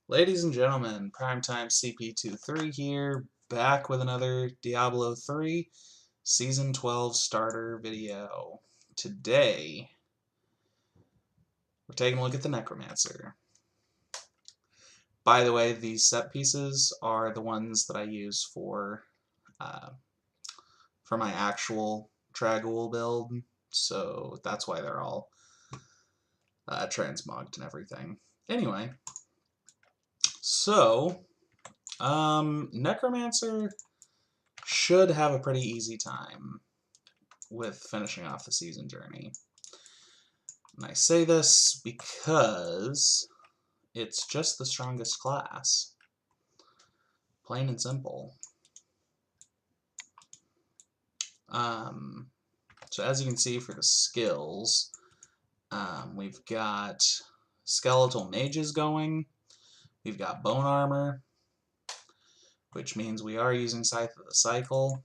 Ladies and gentlemen, Primetime CP23 here, back with another Diablo 3 Season 12 starter video. Today, we're taking a look at the Necromancer. By the way, these set pieces are the ones that I use for my actual trag'oul build, so that's why they're all transmogged and everything. Anyway, so, Necromancer should have a pretty easy time with finishing off the season journey. And I say this because it's just the strongest class. Plain and simple. So as you can see for the skills, we've got skeletal mages going, we've got bone armor, which means we are using Scythe of the Cycle,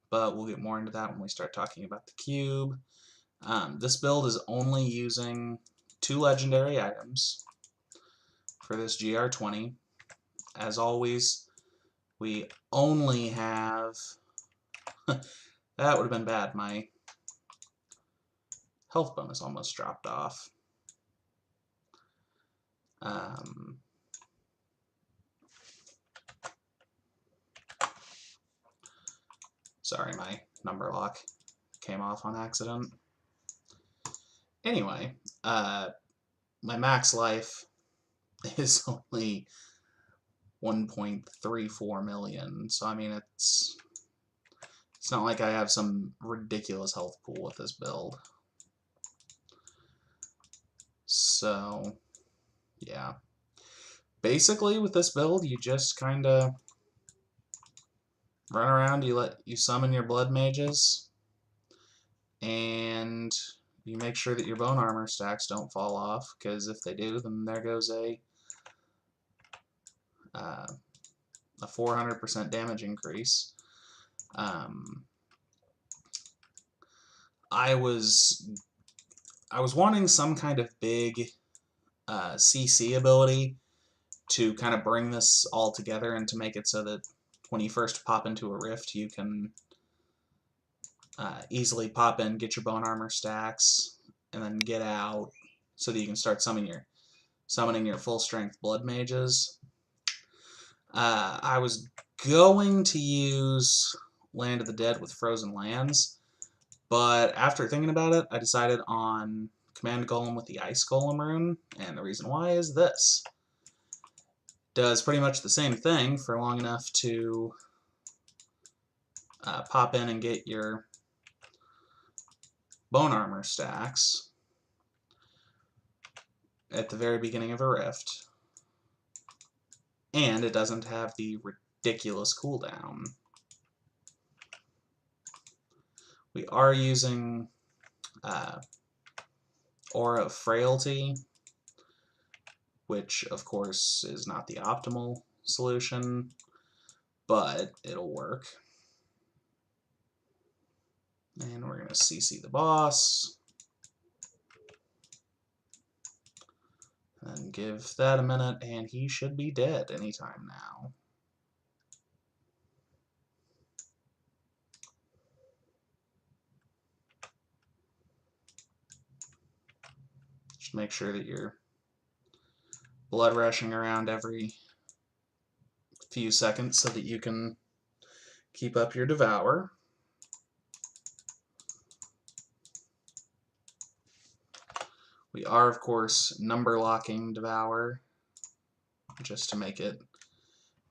but we'll get more into that when we start talking about the cube. This build is only using 2 legendary items for this GR20. As always, we only have... that would have been bad. My health bonus almost dropped off. Sorry, my number lock came off on accident. Anyway, my max life is only 1.34 million, so I mean it's not like I have some ridiculous health pool with this build. So yeah, basically with this build you just kinda run around, you summon your blood mages, and you make sure that your bone armor stacks don't fall off, because if they do, then there goes a 400% damage increase. I was wanting some kind of big CC ability to kind of bring this all together and to make it so that when you first pop into a rift, you can easily pop in, get your bone armor stacks, and then get out so that you can start summoning your full strength blood mages. I was going to use Land of the Dead with Frozen Lands, but after thinking about it, I decided on Command Golem with the Ice Golem rune, and the reason why is this. Does pretty much the same thing for long enough to pop in and get your bone armor stacks at the very beginning of a rift, and it doesn't have the ridiculous cooldown. We are using Aura of Frailty, which of course is not the optimal solution, but it'll work. And we're going to CC the boss, and give that a minute, and he should be dead anytime now. Just make sure that you're blood rushing around every few seconds so that you can keep up your devour. We are, of course, number locking devour just to make it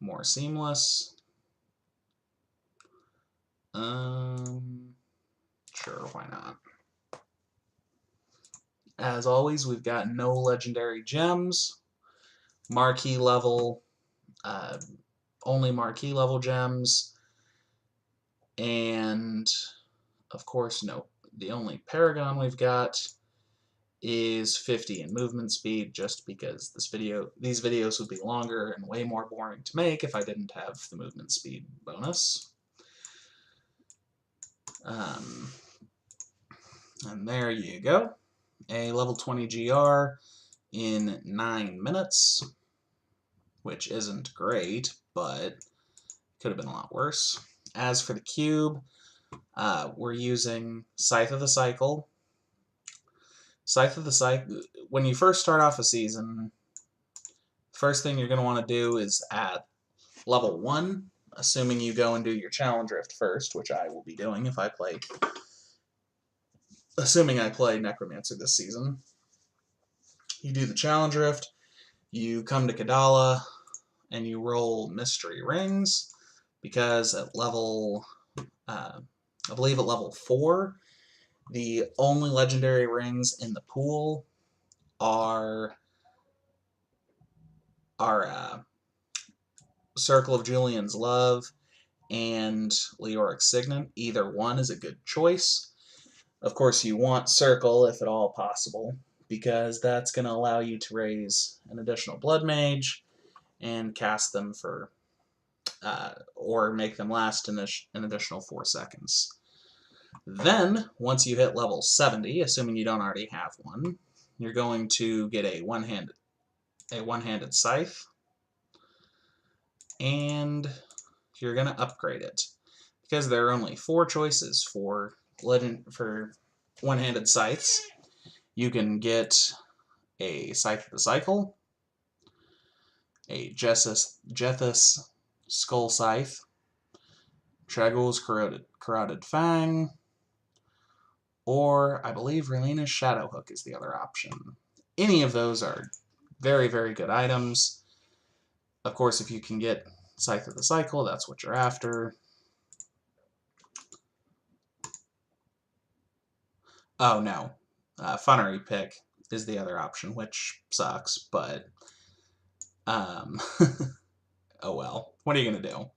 more seamless. Sure, why not? As always, we've got no legendary gems. Marquee level, only marquee level gems, and of course, no. The only paragon we've got is 50 in movement speed, just because these videos would be longer and way more boring to make if I didn't have the movement speed bonus. And there you go. A level 20 GR in 9 minutes, which isn't great, but could have been a lot worse. As for the cube, we're using Scythe of the Cycle. Scythe of the Cycle, when you first start off a season, first thing you're going to want to do is at level 1, assuming you go and do your Challenge Rift first, which I will be doing if I play, assuming I play Necromancer this season. You do the Challenge Rift, you come to Kadala, and you roll Mystery Rings, because at level, I believe at level 4, the only legendary rings in the pool are Circle of Julian's Love and Leoric's Signet. Either one is a good choice. Of course, you want Circle if at all possible, because that's going to allow you to raise an additional Blood Mage and cast them for, or make them last an additional 4 seconds. Then, once you hit level 70, assuming you don't already have one, you're going to get a one-handed scythe, and you're going to upgrade it. Because there are only 4 choices for one-handed scythes, you can get a Scythe of the Cycle, a Jethus Skull Scythe, trag'oul's Corroded Fang, or I believe Relina's Shadow Hook is the other option. Any of those are very, very good items. Of course, if you can get Scythe of the Cycle, that's what you're after. Oh no, Funnery Pick is the other option, which sucks, but oh well. What are you gonna do?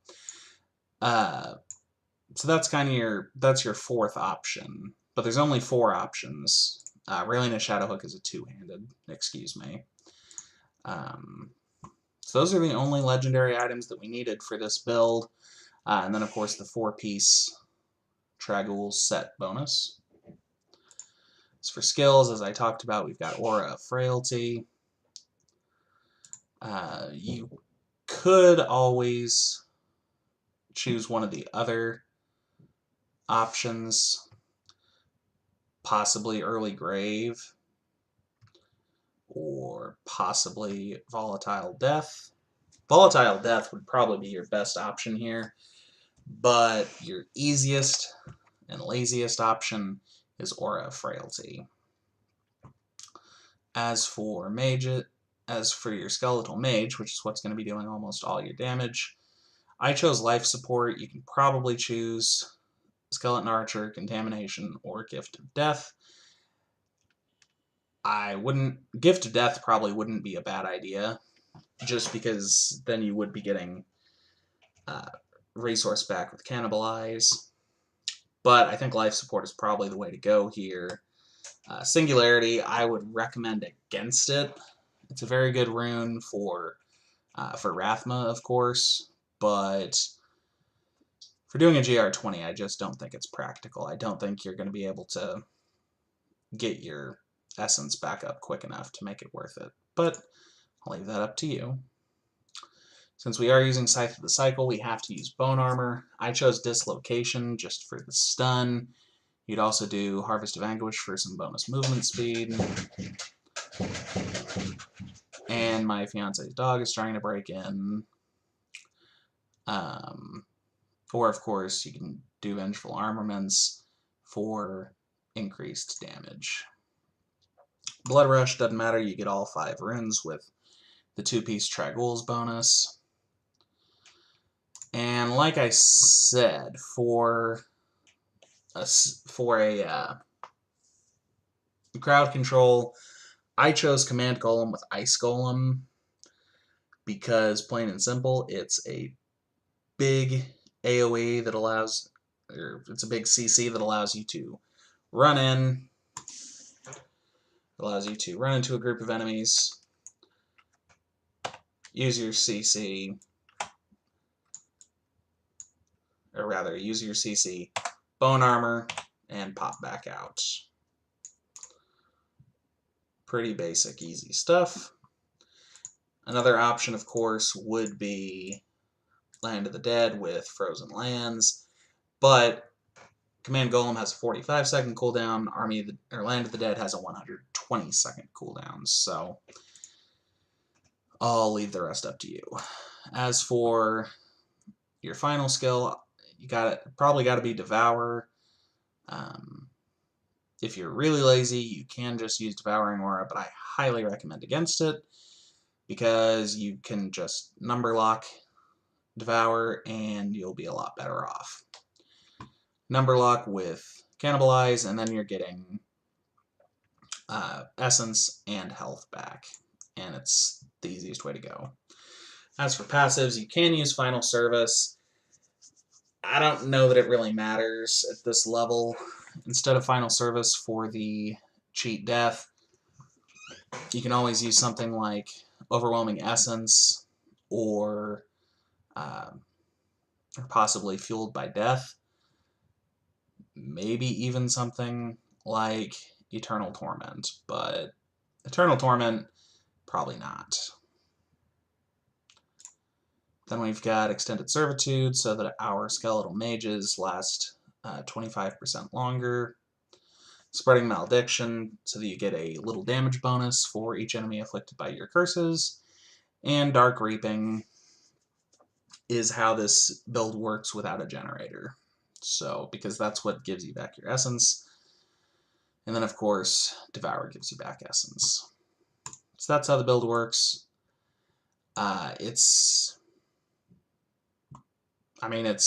So that's kind of your 4th option, but there's only 4 options. Relina's Shadow Hook is a 2-handed. Excuse me. So those are the only legendary items that we needed for this build. And then, of course, the 4-piece trag'oul set bonus. As for skills, as I talked about, we've got Aura of Frailty. You could always choose one of the other options, possibly Early Grave, or possibly Volatile Death. Volatile Death would probably be your best option here, but your easiest and laziest option is Aura of Frailty. As for your Skeletal Mage, which is what's going to be doing almost all your damage, I chose Life Support. You can probably choose Skeleton Archer, Contamination, or Gift of Death. Gift of Death probably wouldn't be a bad idea, just because then you would be getting resource back with Cannibalize. But I think Life Support is probably the way to go here. Singularity, I would recommend against it. It's a very good rune for Rathma, of course, but for doing a GR20, I just don't think it's practical. I don't think you're going to be able to get your essence back up quick enough to make it worth it. But I'll leave that up to you. Since we are using Scythe of the Cycle, we have to use Bone Armor. I chose Dislocation just for the stun. You'd also do Harvest of Anguish for some bonus movement speed. And my fiance's dog is trying to break in. Or, of course, you can do Vengeful Armaments for increased damage. Blood Rush doesn't matter, you get all 5 runes with the 2-piece Trag'oul's bonus. And like I said, for a crowd control, I chose Command Golem with Ice Golem because, plain and simple, it's a big AoE that allows, or it's a big CC that allows you to run in, into a group of enemies, use your CC, or rather, use your CC, Bone Armor, and pop back out. Pretty basic, easy stuff. Another option, of course, would be Land of the Dead with Frozen Lands, but Command Golem has a 45-second cooldown. Land of the Dead has a 120-second cooldown, so I'll leave the rest up to you. As for your final skill, you probably got to be Devour. If you're really lazy, you can just use Devouring Aura, but I highly recommend against it because you can just number lock Devour and you'll be a lot better off. Number lock with Cannibalize, and then you're getting Essence and health back, and it's the easiest way to go. As for passives, you can use Final Service. I don't know that it really matters at this level. Instead of Final Service for the cheat death, you can always use something like Overwhelming Essence or possibly Fueled by Death. Maybe even something like Eternal Torment, but Eternal Torment, probably not. Then we've got Extended Servitude, so that our skeletal mages last 25% longer. Spreading Malediction, so that you get a little damage bonus for each enemy afflicted by your curses. And Dark Reaping is how this build works without a generator. So, because that's what gives you back your essence. And then, of course, Devour gives you back essence. So that's how the build works. It's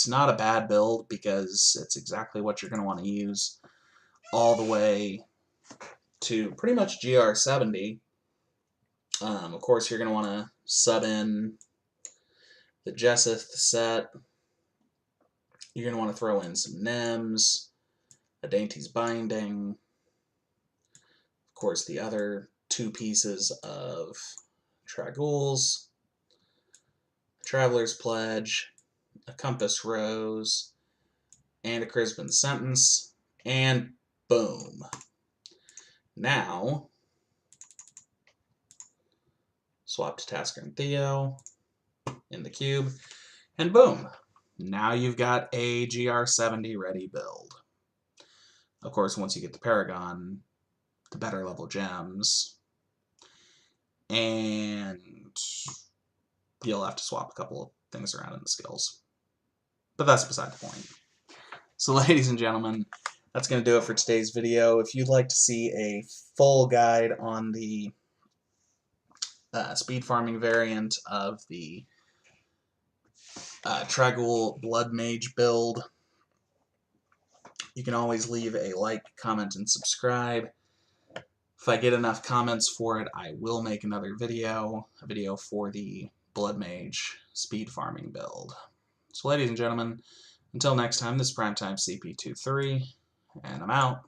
not a bad build because it's exactly what you're going to want to use all the way to pretty much GR70. Of course, you're going to want to sub in the Jesseth set. You're going to want to throw in some Nems, a Dainty's Binding, of course, the other two pieces of Trag'ouls, a Traveler's Pledge, a Compass Rose, and a Crispin Sentence, and boom. Now, swap to Tasker and Theo in the cube, and boom. Now you've got a GR70 ready build. Of course, once you get the Paragon, the better level gems, and you'll have to swap a couple of things around in the skills. But that's beside the point. So ladies and gentlemen, that's going to do it for today's video. If you'd like to see a full guide on the speed farming variant of the trag'oul Blood Mage build, you can always leave a like, comment, and subscribe. If I get enough comments for it, I will make another video, a video for the Blood Mage speed farming build. So ladies and gentlemen, until next time, this is Primetime CP23, and I'm out.